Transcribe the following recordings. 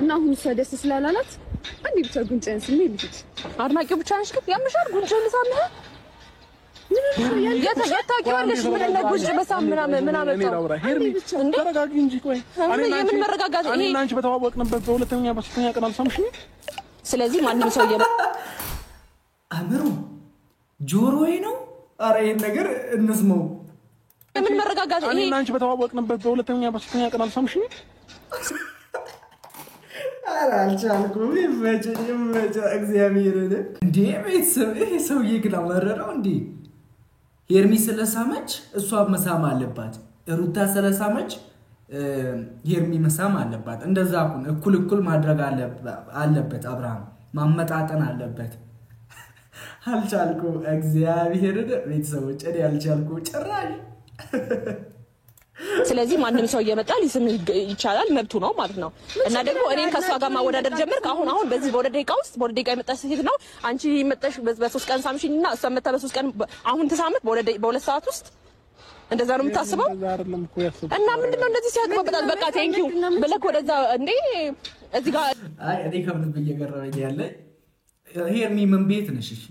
እና አሁን ሰደስ ስላላላት አንዴ ብቻ ጉንጨን ስሜ ልጅ አድናቂው ብቻ ነሽ ግን ያምሻል ጉንጨን ሳምህ ያታውቂዋለሽ ምን እንደ ጉንጭ በሳም ምናምን ተረጋጊ እንጂ ቆይ ምን መረጋጋት እኔ እና አንቺ በተዋወቅንበት በሁለተኛ በሶስተኛ ቀን አልሰምሽኝ ስለዚህ ማንንም ሰው አምሩ ጆሮዬ ነው ኧረ ይሄን ነገር እንስማው ምን መረጋጋት እኔ እና አንቺ በተዋወቅንበት በሁለተኛ በሶስተኛ ቀን አልሰምሽኝ አልቻልኩም ይመቸኝ እግዚአብሔርን እንዴ ቤተሰብ ይሄ ሰውዬ ግን አመረረው እንዴ ሄርሚ ስለሳመች እሷ መሳም አለባት ሩታ ስለሳመች ሄርሚ መሳም አለባት እንደዛ እኩል ማድረግ አለበት አብርሃም ማመጣጠን አለበት አልቻልኩም እግዚአብሔርን ቤተሰቦች እኔ አልቻልኩም ጭራሽ ስለዚህ ማንንም ሰው እየመጣ ሊስም ይቻላል መብቱ ነው ማለት ነው እና ደግሞ እኔን ከሷ ጋር ማወዳደር ጀመርክ አሁን በዚህ በወደ ደቂቃ ውስጥ በወደ ደቂቃ የመጣሽ ሴት ነው አንቺ መጣሽ በ3 ቀን ሳምሽኝና እሷ መጣ በ3 ቀን አሁን ተሳመት በ2 ሰዓት ውስጥ እንደዛ ነው የምታስበው እና ምንድነው እንደዚህ ሲያግባባታል በቃ ቴንኪው በለክ ወደዛ እንዴ እዚህ ጋር አይ እኔ ከምን በየገረመኝ ያለ ሄርሚ ምን ቤት ነሽ እሺ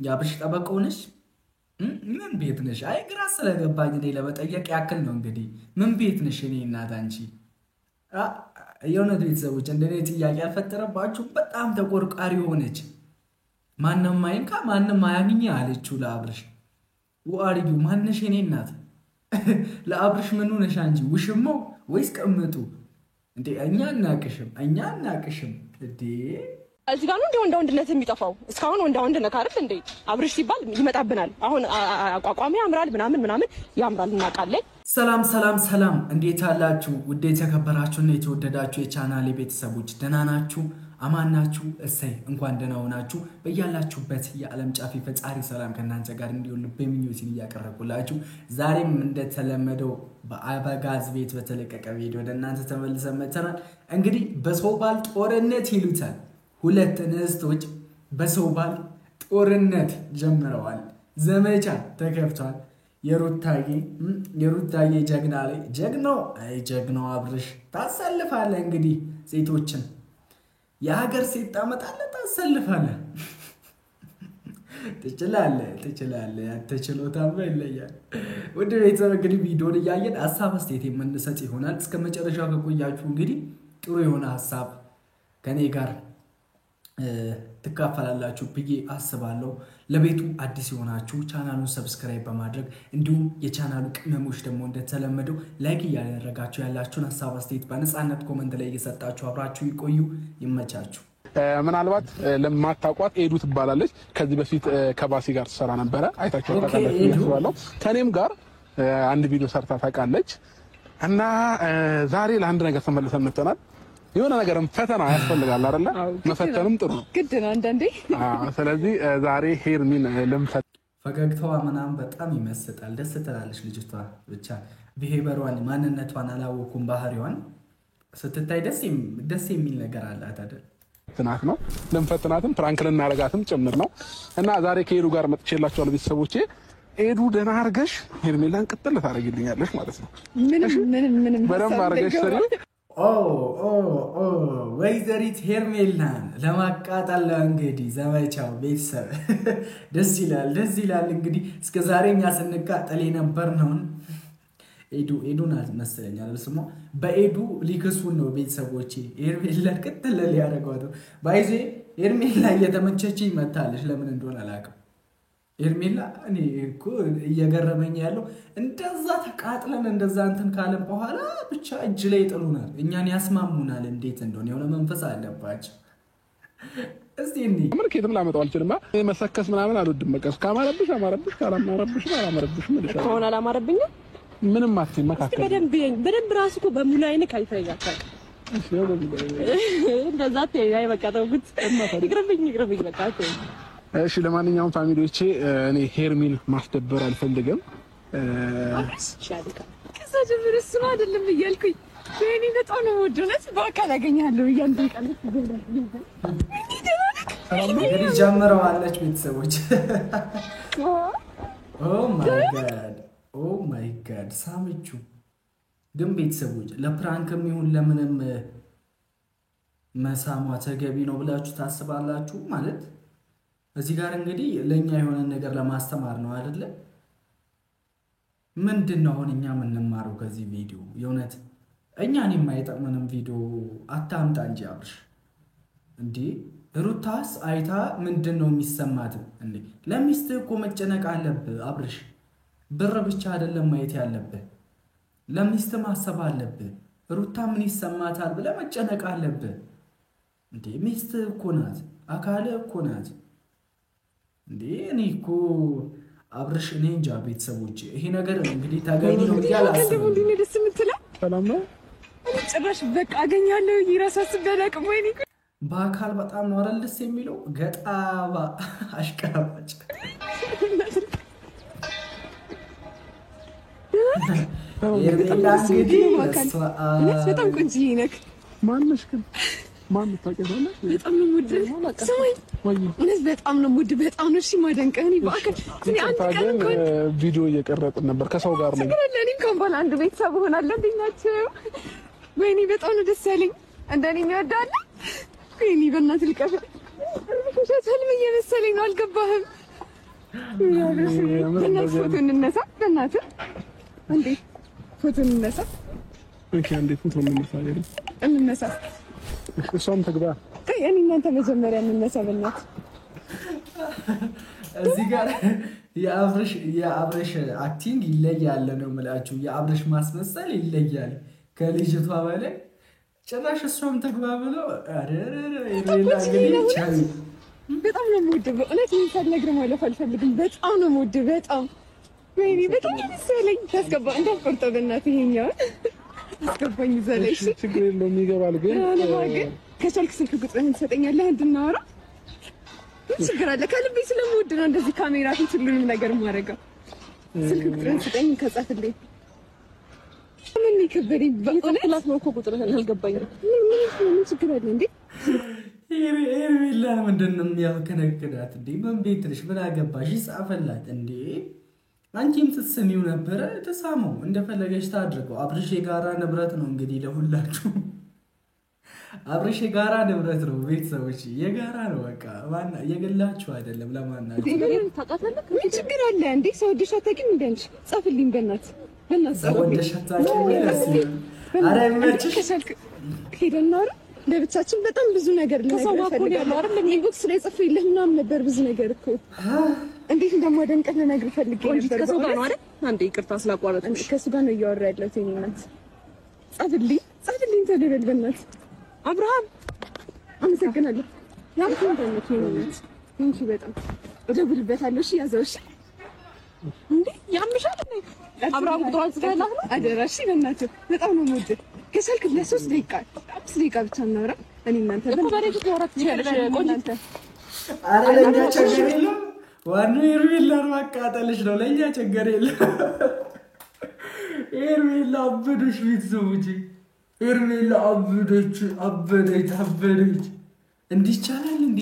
ያብሽ ጠበቀው ነሽ ምን ቤት ነሽ አይ ግራ ስለገባኝ እኔ ለመጠየቅ ያክል ነው እንግዲህ ምን ቤት ነሽ እኔ እናት አንቺ የሆነ ቤተሰቦች እንደኔ ጥያቄ ያልፈጠረባችሁ በጣም ተቆርቋሪ ሆነች ማንንም ማይንካ ማንንም ማያግኝ አለችው ለአብርሽ ወአሪዱ ማንነሽ እኔ እናት ለአብርሽ ምን ሆነሽ አንቺ ውሽሞ ወይስ ቀምጡ እንዴ እኛ እናቅሽም እንዴ እዚህ ጋር ነው እንደ ወንድነት የሚጠፋው እስካሁን ወንድነት አይደል እንዴ አብርሽ ሲባል ይመጣብናል አሁን አቋቋሚ ያምራል ምናምን ያምራል እናቃለን ሰላም እንዴት አላችሁ ውድ የተከበራችሁና የተወደዳችሁ የቻናሌ ቤተሰቦች ደህና ናችሁ አማን ናችሁ እሰይ እንኳን ደህና ሆናችሁ በእያላችሁበት የዓለም ጫፍ ፈጣሪ ሰላም ከናንተ ጋር እንዲሆን ልቤ ምኞቴን እያቀረብኩላችሁ ዛሬም እንደተለመደው በአበጋዝ ቤት በተለቀቀ ቪዲዮ ወደ እናንተ ተመልሰን መጥተናል እንግዲህ በሰው ባል ጦርነት ይሉታል ሁለት እንስቶች በሰው ባል ጦርነት ጀምረዋል ዘመቻ ተከፍቷል የሩታዬ ጀግና ላይ ጀግናው አብርሽ ታሰልፋለህ እንግዲህ ሴቶችን የሀገር ሴት ታመጣለህ ታሰልፋለህ ትችላለህ ያተችሎታም ይለያል ወደ ቤተሰብ እንግዲህ ቪዲዮን እያየን ሐሳብ አስተያየት የምንሰጥ ይሆናል እስከ መጨረሻው ከቆያችሁ እንግዲህ ጥሩ የሆነ ሐሳብ ከኔ ጋር ተካፈላላችሁ ብዬ አስባለሁ ለቤቱ አዲስ የሆናችሁ ቻናሉን ሰብስክራይብ በማድረግ እንዲሁም የቻናሉ ቅመሞች ደግሞ እንደተለመደው ላይክ ያደረጋችሁ ያላችሁን ሐሳብ አስተያየት በነፃነት ኮሜንት ላይ እየሰጣችሁ አብራችሁ ይቆዩ ይመቻችሁ ምናልባት ለማታቋት ኤዱ ትባላለች ከዚህ በፊት ከባሲ ጋር ተሰራ ነበር አይታችሁ ታውቃላችሁ ከኔም ጋር አንድ ቪዲዮ ሰርታ ታውቃለች እና ዛሬ ለአንድ ነገር ተመልሰን መጥተናል የሆነ ነገርም ፈተና ያስፈልጋል አይደለ መፈተንም ጥሩ ነው ግድ ነው አንዳንዴ ስለዚህ ዛሬ ሄርሚን ለምፈት ፈገግታዋ ምናምን በጣም ይመስጣል ደስ ትላለች ልጅቷ ብቻ ቢሄቨሯን ማንነቷን አላወኩም ባህሪዋን ስትታይ ደስ የሚል ነገር አላት አይደል ትናት ነው ለምፈትናትም ፕራንክ ልናረጋትም ጭምር ነው እና ዛሬ ከኤዱ ጋር መጥቼላችኋለሁ ቤተሰቦቼ ኤዱ ደህና አርገሽ ሄርሜላን ቅጥል ታረጋግልኛለሽ ማለት ነው ምንም በደንብ አርገሽ ሰሪው ወይዘሪት ሄርሜላን ለማቃጠል እንግዲህ ዘመቻው ቤተሰብ ደስ ይላል እንግዲህ እስከ ዛሬኛ ስንቃጠል የነበር ነው ኤዱን አስመስለኛል ስሙ በኤዱ ሊክሱን ነው ቤተሰቦቼ ሄርሜላን ቅጥል ሊያረጋው ባይዜ ሄርሜላ እየተመቸች ይመታለች ለምን እንደሆነ አላውቅም ሄርሜላ እኔ እኮ እየገረመኝ ያለው እንደዛ ተቃጥለን እንደዛ እንትን ካለን በኋላ ብቻ እጅ ላይ ጥሉናል እኛን ያስማሙናል እንዴት እንደሆነ የሆነ መንፈስ አለባቸው እስቲ እኔ ምርኬትም ላመጣው አልችልም መሰከስ ምናምን አልወድም በቃ ካማረብሽ አማረብሽ ካላማረብሽ ማለት ነው ከሆነ አላማረብኝ ምንም አትይ መካከል በደንብ ራሱ እኮ በሙሉ አይነ ካልፈያታል እንደዛ ተያይ በቃ ተውኩት ይቅርብኝ በቃ እሺ ለማንኛውም ፋሚሊዎቼ እኔ ሄርሚን ማስደበር አልፈልግም ከዛ ጀምሮ እሱ አይደለም እያልኩኝ በእኔ በጣም ነው ወደነት በቃ ያገኛለሁ እያንጠቀለ እንግዲህ ጀምረዋለች ቤተሰቦች ኦ ማይ ጋድ ሳምቹ ግን ቤተሰቦች ለፕራንክም ይሁን ለምንም መሳሟ ተገቢ ነው ብላችሁ ታስባላችሁ? ማለት እዚህ ጋር እንግዲህ ለኛ የሆነ ነገር ለማስተማር ነው አይደለ? ምንድነው አሁን እኛ የምንማረው ከዚህ ቪዲዮ? የእውነት እኛን የማይጠቅመንም ቪዲዮ አታምጣ እንጂ አብርሽ። እንዴ ሩታስ አይታ ምንድነው የሚሰማት? እንዴ ለሚስትህ እኮ መጨነቅ አለብህ አብርሽ። ብር ብቻ አይደለም ማየት ያለብህ፣ ለሚስትህ ማሰብ አለብህ። ሩታ ምን ይሰማታል ብለህ መጨነቅ አለብህ። እንዴ ሚስትህ እኮ ናት፣ አካልህ እኮ ናት። እንዴ እኔ እኮ አብርሽ እኔ እንጃ ቤተሰቦች፣ ይሄ ነገር እንግዲህ ታገኝ ነው ያላሰበው። እንዴ ነው ደስ የምትለው? ሰላም ነው። እኔ ጭራሽ በቃ አገኛለሁ ይራሳስ በላቅም ወይኔ በአካል በጣም ነው አይደል ደስ የሚለው። ገጣባ አሽቃባጭ በጣም ቆንጆዬ ነህ። ማነሽ ግን ማን ታውቂያለሽ? በጣም ነው የምወድህ። ስማኝ እውነት በጣም ነው የምወድህ። በጣም ነው እሺ የማደንቅህ። እኔ በአካል እኔ አንድ ቀን እንኳን ቪዲዮ እየቀረጥን ነበር ከሰው ጋር ነው። እኔ እንኳን ባለ አንድ ቤተሰብ እሆናለሁ። እንዴት ናቸው? ወይኔ በጣም ነው ደስ ያለኝ። እንደኔ የሚወዳለ ወይኔ በእናትህ ልቀፍ ህልም እየመሰለኝ ነው። አልገባህም? በእናትህ ፎቶ እንነሳ። በእናትህ እንዴ ፎቶ እንነሳ። ኦኬ እንዴ ፎቶ እንነሳ። እሷም ተግባ። እኔ እናንተ መጀመሪያ እንነሳ። በእናትህ እዚህ ጋር የአብርሽ አክቲንግ ይለያል ነው የምላችሁ። የአብርሽ ማስመሰል ይለያል ከልጅቷ በላይ። ጭራሽ እሷም ተግባ ብለው በጣም ነው የምወድህ በእውነት። ይሄን ሳልነግርህ ማለፍ አልፈልግም። በጣም ነው የምወድህ። በጣም ወይኔ በጣም ደስ ያለኝ። ታስገባ እንዳትቆርጠው በእናትህ ይሄኛውን አስገባኝ ዘለሽ። ችግር የለውም ይገባል። ግን ከቻልክ ስልክ ቁጥርህን ትሰጠኛለህ እንድናወራ? ችግር አለ? ከልቤ ስለምወድ ነው እንደዚህ ካሜራ ፊት ሁሉንም ነገር የማደርገው። ስልክ ቁጥርህን ስጠኝ ከጻፍልኝ። ምን ይከበደኝ በእውነት ነው እኮ ቁጥርህን አልገባኝም። ምን ችግር አለ እንዴ? ኤርሜላ ምንድን ነው የሚያከነክዳት እንዴ? ምን ቤት ነሽ? ምን አገባሽ? ይጻፈላት እንዴ? አንቺም ትስሚው ነበረ። ተሳመው እንደፈለገች ታድርገው። አብርሽ የጋራ ንብረት ነው እንግዲህ ለሁላችሁ። አብርሽ የጋራ ንብረት ነው ቤተሰቦች፣ የጋራ ነው በቃ። ማና የገላችሁ አይደለም። ለማናችሁ ምን ችግር አለ እንዴ? ሰው ወደሽ አታውቂም እንዴ? አንቺ ጻፍልኝ በእናትህ ሰው ወደሽ አታውቂም ይላል። አረ ምንጭሽ ሄደን ነው ለብቻችን በጣም ብዙ ነገር ልነግርህ ፈልጋለሁ አይደል? ኢንቦክስ ላይ ጽፌልህ ምናምን ነበር ብዙ ነገር እኮ እንዴት እንደማደንቅህ ልነግርህ ፈልጌ ነበር። ከሰው ጋር ነው አይደል? አንዴ ይቅርታ ስላቋረጥኩሽ። ከሱ ጋር ነው እያወራ ያለሁት። እኔነት ጻፍልኝ ተደረል በእናትህ አብርሃም አመሰግናለሁ። ያንተን ተመች ነውነት እንጂ በጣም እደውልበታለሁ። እሺ ያዘው። እሺ እንዴ ያምሻል እንዴ? አብርሃም ቁጥሯን ጽፈህላት ነው? አደራ። እሺ በእናትህ በጣም ነው የምወድህ። ከሰልክ ለ3 ደቂቃ 5 ደቂቃ ብቻ እናውራ። እኔ እናንተ እኮ በሬት ወራት ትችላለሽ። ቆንጆ አረ ለኛ ችግር የለም። ዋናው ኤርሜላን ማቃጠልሽ ነው። ለኛ ችግር የለም። ኤርሜላ አበደሽ ቤተሰቦቼ። ኤርሜላ አበደች። እንዲህ ይቻላል እንዴ?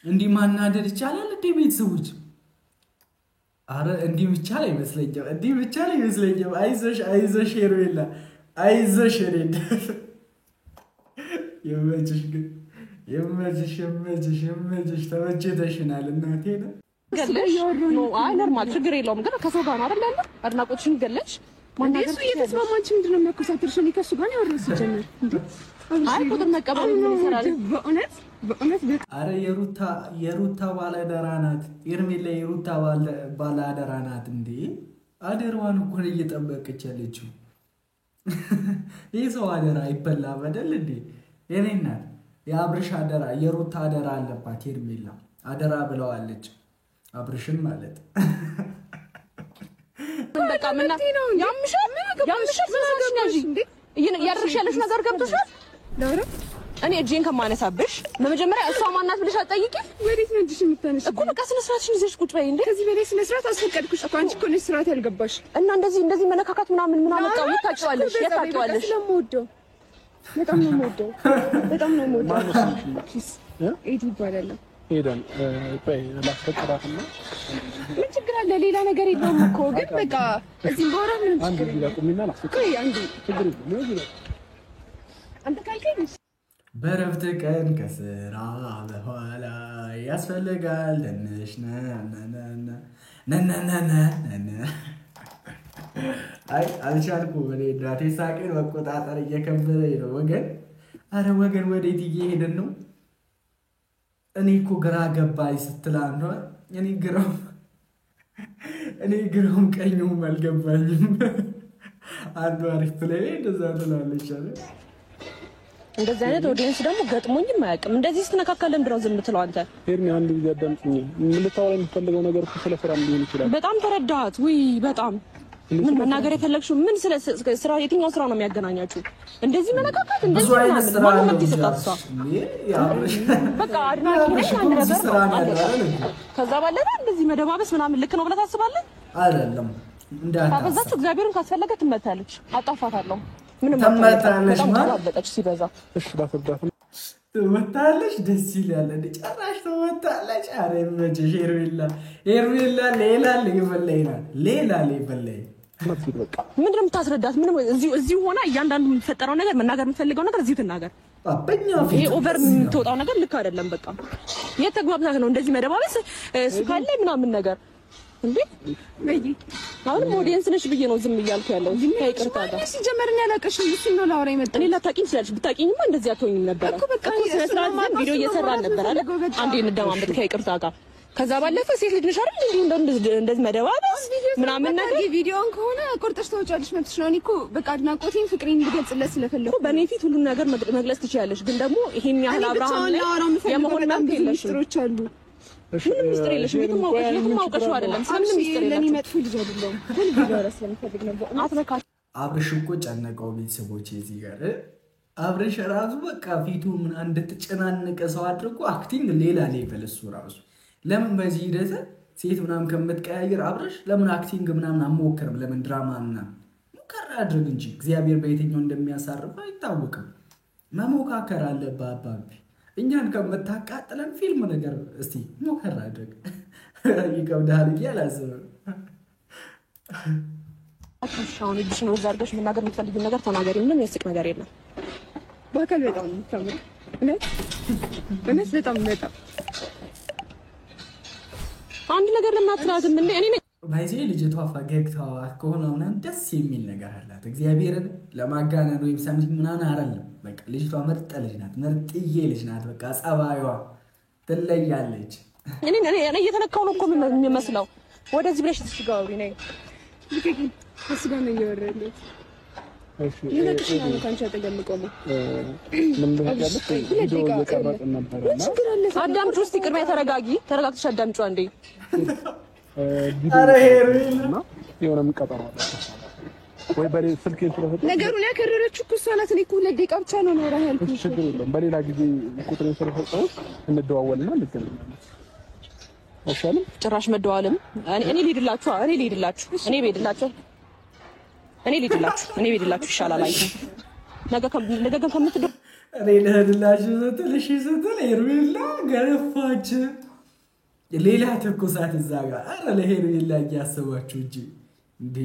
እንዲህ ማናደድ ይቻላል እንዴ ቤተሰቦች? አረ እንዲህ ብቻል አይመስለኝም። አይዞሽ ኤርሜላ አይዞሽ። እኔ የመችሽ ተመችተሽናል እናቴ ነው ገለሽ ነው። አይ ኖርማል ችግር የለውም። ግን ከሰው ጋር ነው አይደል ያለው? አድናቆትሽን ገለሽ ማናገር እሱ የተስማማች ምንድነው የሚያኮሳትርሽ? እኔ ከሱ ጋር ነው ያወራሁት ጀመር እንዴ? አይ ቁጥር መቀበል ምን ይሰራል? በእውነት አረ የሩታ ባለአደራ ናት ኤርሜላ። የሩታ ባለአደራ ናት እንዴ? አደራዋን እኮ ነው እየጠበቀች ያለችው። ይህ ሰው አደራ አይበላም አይደል እንዴ? የኔ እናት የአብርሽ አደራ የሩታ አደራ አለባት ኤርሜላ። አደራ ብለዋለች አብርሽን ማለት በቃ ምን ያምሻል እንዴ? ያደርሽ ያለሽ ነገር ገብቶሻል? ዳውራ እኔ እጄን ከማነሳብሽ በመጀመሪያ እሷ ማናት ብለሽ አትጠይቂም? ወዴት ነው እጅሽ የምታነሺ? እኮ በቃ ስነ ስርዓትሽን ይዘሽ ቁጭ በይ እንዴ። ከዚህ በላይ ስነ ስርዓት አስፈቀድኩሽ እኮ። አንቺ እኮ ነሽ ስርዓት ያልገባሽ። እና እንደዚህ መነካካት ምናምን አመጣው። የታውቂዋለሽ ስለምወደው በጣም ነው የምወደው። ኪስ ኤዲ ይባላል። ሄደን ቆይ ላስፈቅዳትና ምን ችግር አለ? ሌላ ነገር የለውም እኮ። ግን በቃ እዚህ ቦራ ምን ችግር አንድ ቢላ ቁሚና ላስፈቅድ። ቆይ አንዴ ችግር የለም። አንተ ካልከኝ በረፍት ቀን ከስራ በኋላ ያስፈልጋል ትንሽ አይ አልቻልኩም። እኔ እናቴ ሳቄን መቆጣጠር እየከበደኝ ነው። ወገን አረ ወገን ወዴት እየሄድን ነው? እኔ እኮ ግራ ገባኝ ስትል አንዷ እኔ ግራውም ቀኙም አልገባኝም። አንዷ አሪፍ ላይ እንደዛ ትላለች አለ። እንደዚህ አይነት ኦዲየንስ ደግሞ ገጥሞኝም አያውቅም። እንደዚህ ስትነካከል ለምንድን ነው ዝም የምትለው አንተ? ሄርሚ አንድ ጊዜ አዳምጪኝ። ምን ልታወራ የምትፈልገው ነገር እኮ ስለ ስራ ሊሆን ይችላል። በጣም ተረዳሃት? ውይ በጣም ምን መናገር የፈለግሽው ምን ስለ ስራ የትኛው ስራ ነው የሚያገናኛችሁ? እንደዚህ መነካካት እንደዚህ ማለት ነው ይሰጣት እሷ በቃ አድናቂ ነሽ አንድ ነገር ነው። ከዛ ባለፈ እንደዚህ መደባበስ ምናምን ልክ ነው ብለህ ታስባለህ? አይደለም ታበዛችሁ። እግዚአብሔርን ካስፈለገ ትመታለች። አጣፋታለሁ ምንም ተመታለች ማለት ሲበዛ እሺ ባትወዳት ትመታለች። ደስ ይላል እንዴ ጭራሽ ትመታለች። አረ መቼ ሄርሜላ ሌላ ሊበላይናል ሌላ ሊበላይ ምንድን ነው የምታስረዳት? ምንም እዚሁ ሆና እያንዳንዱ የሚፈጠረው ነገር መናገር የምትፈልገው ነገር እዚሁ ትናገር። ይሄ ኦቨር የምትወጣው ነገር ልክ አይደለም። በቃ የተግባብታት ነው እንደዚህ መደባበስ እሱ ካለ ምናምን ነገር እንዴ አሁን ኦዲየንስ ነሽ ብዬ ነው ዝም እያልኩ ያለው። ይቅርታ ጋር ሲጀመር እኔ አላውቅሽም። እሱ ነው ላወራ የመጣው። እኔ ላታውቂኝ ትችላለሽ። ብታውቂኝማ እንደዚህ አትሆኝም ነበር እኮ። በቃ ስለስራት ቪዲዮ እየሰራን ነበር አይደል? አንዴ እንደማመጥ ከይቅርታ ጋር ከዛ ባለፈ ሴት ልጅ ነሽ አይደል? እንደዚህ መደባበስ ምናምን ነገር ቪዲዮን ከሆነ ቆርጠሽ ተወጫለሽ መብትሽ ነው። እኔ እኮ በቃ አድናቆቴን ፍቅሬን እንድገልጽለት ስለፈለኩ በእኔ ፊት ሁሉን ነገር መግለጽ ትችያለሽ። ግን ደግሞ ይሄን ያህል አብርሃም ላይ የመሆን መብት የለሽም። ምስጢሮች አሉ። ምንም ምስጢር የለሽም። የትም አውቀሽው አይደለም። ስለምን ምስጢር የለሽም? ለኔ መጥፎ ልጅ አይደለም። ሁሉ ቪዲዮ ስለምፈልግ ነበር። አትነካ። አብርሽ እኮ ጨነቀው ቤተሰቦቼ እዚህ ጋር አብርሽ ራሱ በቃ ፊቱ ምን እንድትጨናነቀ ሰው አድርጎ አክቲንግ ሌላ ሌቭል እሱ ራሱ ለምን በዚህ ሂደት ሴት ምናምን ከምትቀያየር አብርሽ ለምን አክቲንግ ምናምን አሞከርም? ለምን ድራማ ምናምን ሙከራ አድርግ እንጂ እግዚአብሔር በየትኛው እንደሚያሳርፍ አይታወቅም። መሞካከር አለብህ አባቢ። እኛን ከምታቃጥለን ፊልም ነገር እስቲ ሙከራ አድርግ። ይከብዳል እያላስብም አትሻውን እጅሽ ነው ዛርገሽ መናገር የምትፈልጊው ነገር ተናገሪ። ምንም ያስቅ ነገር የለም። በአካል በጣም ነው የምታምር። እውነት በጣም አንድ ነገር ለምን አትላትም እንዴ? እኔ ባይዜ ልጅቷ ፈገግታዋ ከሆነ ምናምን ደስ የሚል ነገር አላት። እግዚአብሔርን ለማጋነን ወይም ሰምቲንግ ምናምን አይደለም። በቃ ልጅቷ ምርጥ ልጅ ናት፣ ምርጥዬ ልጅ ናት። በቃ ጸባዩዋ ትለያለች። እኔ እየተነካው ነው እኮ የሚመስለው። ወደዚህ ብለሽ ትሽጋውሪ ነኝ ልቀቂ። እሱ ጋር ነው እያወራለሁ። እሺ ይሄንሽ ነው ካንቺ አጠገምቆም ምን ልታደርጊ? ቪዲዮ እየቀረጽን ነበርና አዳምጪ። ውስጥ ቅድሚያ ተረጋግተሽ አዳምጪው አንዴ። አረ ሄርሜላ የሆነ ቀጠሮ አለ ወይ በሌ ስልኬን ስለሰጠ ነገሩን ያከረረችው እኮ እሷ ናት። እኔ እኮ ሁለት ደቂቃ ብቻ ነው ኖረህ ያልኩሽ። ችግር የለም። በሌላ ጊዜ ቁጥሬን ስለሰጠው እንደዋወልና እንገናኛለን። አይሻልም? ጭራሽ መደዋልም እኔ ልሄድላችሁ ይሻላል። አይ ነገ ግን ከምትደው እኔ ልሄድላችሁ ስትል ሄርሜላ ገረፋች። ሌላ ትኩሳት እዛ ጋር። አረ ለሄርሜላ እያሰባችሁ እንጂ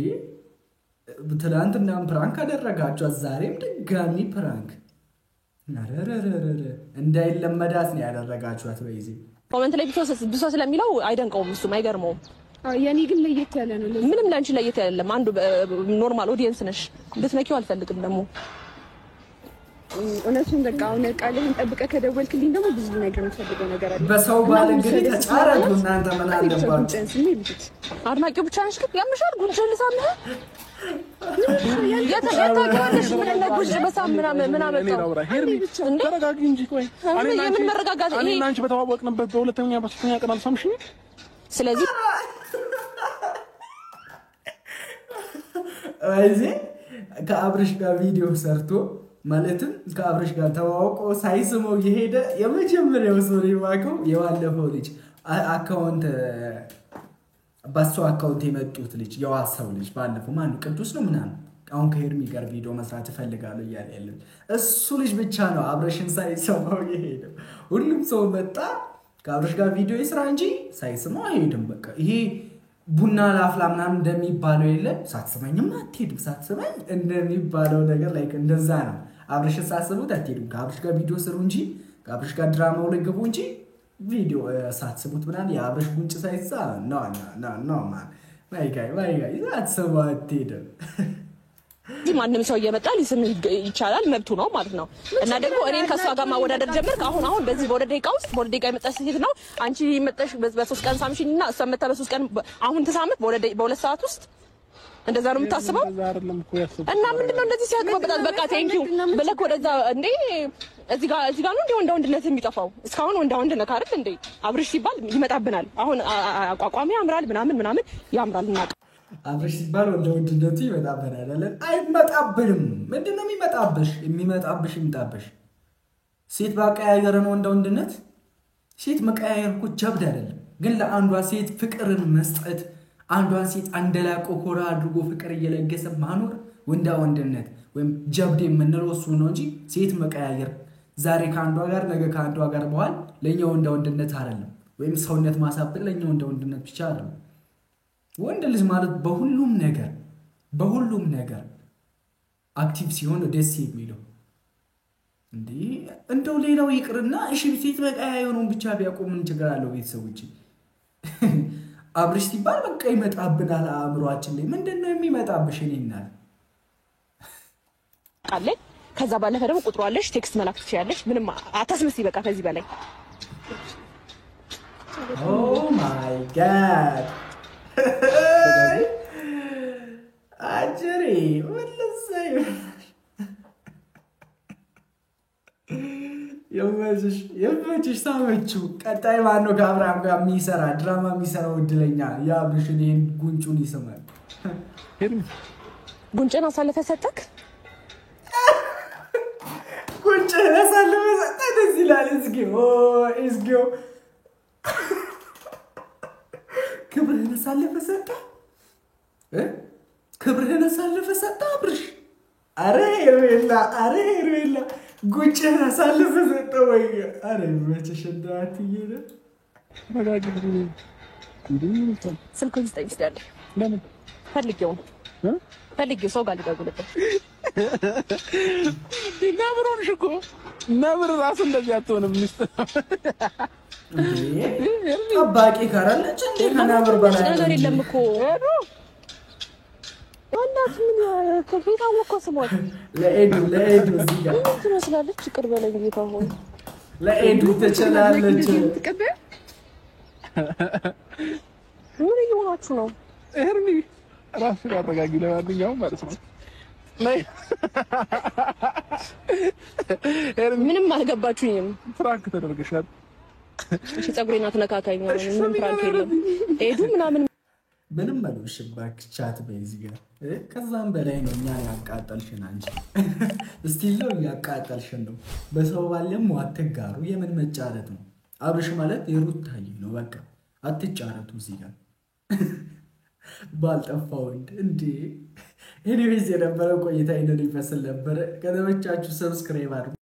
ትናንትናም ፕራንክ አደረጋችኋት፣ ዛሬም ድጋሚ ፕራንክ። አረረረረ እንዳይለመዳት ነው ያደረጋችኋት። በይዜ ኮሜንት ላይ ብሶ ስለሚለው አይደንቀውም፣ እሱም አይገርመውም። የኔ ግን ለየት ያለ ነው። ምንም ላንቺ ለየት ያለም አንዱ ኖርማል ኦዲየንስ ነሽ። ልትነኪው አልፈልግም ደግሞ እውነቱን በቃ አሁን ቃልህን ጠብቀህ ከደወልክልኝ ደግሞ ብዙ ነገር የምትፈልገው ነገር አለ። በሰው ባል እንግዲህ ተጫረቱ እናንተ ምን አለባችሁ? አድናቂው ብቻ ነሽ ግን ያምሻል። ጉንጭን ልሳምህ የተጋጋለሽ ምን ለጉሽ በሳምና ምን አመጣው? ተረጋጊ እንጂ ቆይ ምን መረጋጋት? እኔ እና አንቺ በተዋወቅንበት በሶስተኛ ቀን አልሰምሽኝ። ስለዚህ አይዜ ከአብርሽ ጋር ቪዲዮ ሰርቶ ማለትም ከአብርሽ ጋር ተዋውቆ ሳይስመው የሄደ የመጀመሪያው ሶሪ ማከው የዋለፈው ልጅ አካውንት በሱ አካውንት የመጡት ልጅ የዋሰው ልጅ ባለፈው ማነው ቅዱስ ነው ምናምን አሁን ከሄርሚ ጋር ቪዲዮ መስራት እፈልጋለሁ እያለ ያለው እሱ ልጅ ብቻ ነው አብርሽን ሳይስመው የሄደው። ሁሉም ሰው መጣ ከአብርሽ ጋር ቪዲዮ ይስራ እንጂ ሳይስመው አይሄድም። በቃ ይሄ ቡና ላፍላ ምናምን እንደሚባለው የለም ሳትስመኝም አትሄድም፣ ሳትስመኝ እንደሚባለው ነገር ላይ እንደዛ ነው። አብርሽን ሳስቡት አትሄዱም። ከአብርሽ ጋር ቪዲዮ ስሩ እንጂ ከአብርሽ ጋር ድራማው ላይ ግቡ እንጂ ቪዲዮ ሳትስቡት ምናምን የአብርሽ ጉንጭ ሳይዛ ኖ ማን ማይ ሳትስቡ አትሄድም። ማንም ሰው እየመጣ ሊስም ይቻላል መብቱ ነው ማለት ነው። እና ደግሞ እኔን ከሷ ጋር ማወዳደር ጀመርክ። አሁን በዚህ በወደ ደቂቃ ውስጥ በወደ ደቂቃ የመጣች ሴት ነው። አንቺ መጣሽ በ3 ቀን ሳምሽኝና እሷ መጣ በ3 ቀን አሁን ተሳመት በ2 ሰዓት ውስጥ እንደዛ ነው የምታስበው። እና ምንድነው እንደዚህ ሲያቀበጣት በቃ ቴንኪው ብለክ ወደዛ እንዴ እዚህ ጋር ነው እንዴ ወንድነት የሚጠፋው? እስካሁን ወንድ ነህ አይደል እንዴ? አብርሽ ሲባል ይመጣብናል። አሁን አቋቋሚ ያምራል ምናምን ያምራል እና አብርሽ ሲባል ወንድነቱ ይመጣብናል አይደል? አይመጣብንም። ምንድነው የሚመጣብሽ? የሚመጣብሽ ይምጣብሽ። ሴት ባቀያየረ ነው ወንድነት። ሴት መቀያየር እኮ ጀብድ አይደለም። ግን ለአንዷ ሴት ፍቅርን መስጠት አንዷን ሴት አንደላቆ ኮራ አድርጎ ፍቅር እየለገሰ ማኖር ወንድነት ወይም ጀብድ የምንለው እሱ ነው እንጂ ሴት መቀያየር ዛሬ ከአንዷ ጋር ነገ ከአንዷ ጋር በኋላ ለኛ ወንድነት አይደለም። ወይም ሰውነት ማሳበል ለኛ ወንድነት ብቻ አይደለም። ወንድ ልጅ ማለት በሁሉም ነገር አክቲቭ ሲሆን ደስ የሚለው እንዴ። እንደው ሌላው ይቅርና እሺ ሴት መቀያየሩን ብቻ ቢያቆም ምን ችግር አለው? ቤተሰቦች አብርሽ ሲባል በቃ ይመጣብናል አእምሯችን ላይ። ምንድነው የሚመጣብሽ? እኔናል አለ። ከዛ ባለፈ ደግሞ ቁጥሩ አለሽ፣ ቴክስት መላክ ትችያለሽ። ምንም አታስመስይ። በቃ ከዚህ በላይ ኦ ማይ ጋድ አጀሪ ወለሰይ የመችሽ ሳመችው። ቀጣይ ማነው ከአብርሃም ጋር የሚሰራ ድራማ የሚሰራው? እድለኛ የአብርሽን ይሄን ጉንጩን ይስማል። ጉንጭን አሳልፈ ሰጠክ። ጉንጭን አሳልፈ ሰጠክ። ደስ ይላል። እዝጊው ክብርህን አሳልፈ ሰጠ። ክብርህን አሳልፈ ሰጠ አብርሽ። አረ ሄርሜላ ጉንጭህን አሳልፈ ሰጠ ወይ? አረ መቼሽ እንዳትዬ ነው። ስልኩን ስጠኝ እስኪ። ለምን ፈልጌው ሰው ጋር ልደውልበት። ነብር ሆንሽ እኮ። ነብር ራሱ እንደዚህ አትሆንም። ሚስት ጠባቂ ካራለች እንዴ? ከነብር በላይ ነገር የለም እኮ እናት ምን ከፊታ ወኮ ስሞት ለኤዱ እዚህ ጋር ትመስላለች። ይቅር በለኝ ጌታ ሆይ። ለኤዱ ተቸላለች። ተቀበል። ምን እየሆናችሁ ነው? ኤርሚ ራስሽ አረጋጊ። ለማንኛውም ማለት ነው ኤርሚ ምንም አልገባችሁኝም። ፍራንክ ተደርገሻል። እሺ ፀጉሬን አትነካካኝ። ምንም ፍራንክ የለም። ኤዱ ምንም መልሽ ባክቻት በዚህ ጋር ከዛም በላይ ነው። እኛን ያቃጠልሽን አንቺ እስቲለው ያቃጠልሽን ነው። በሰው ባለም አትጋሩ። የምን መጫረት ነው? አብርሽ ማለት የሩታዬ ነው። በቃ አትጫረቱ እዚህ ጋር ባልጠፋ ወንድ እንዴ። ኤኒዌይስ የነበረው ቆይታ ይሄንን ይመስል ነበር። ከተመቻችሁ ሰብስክራይብ አድርጉ።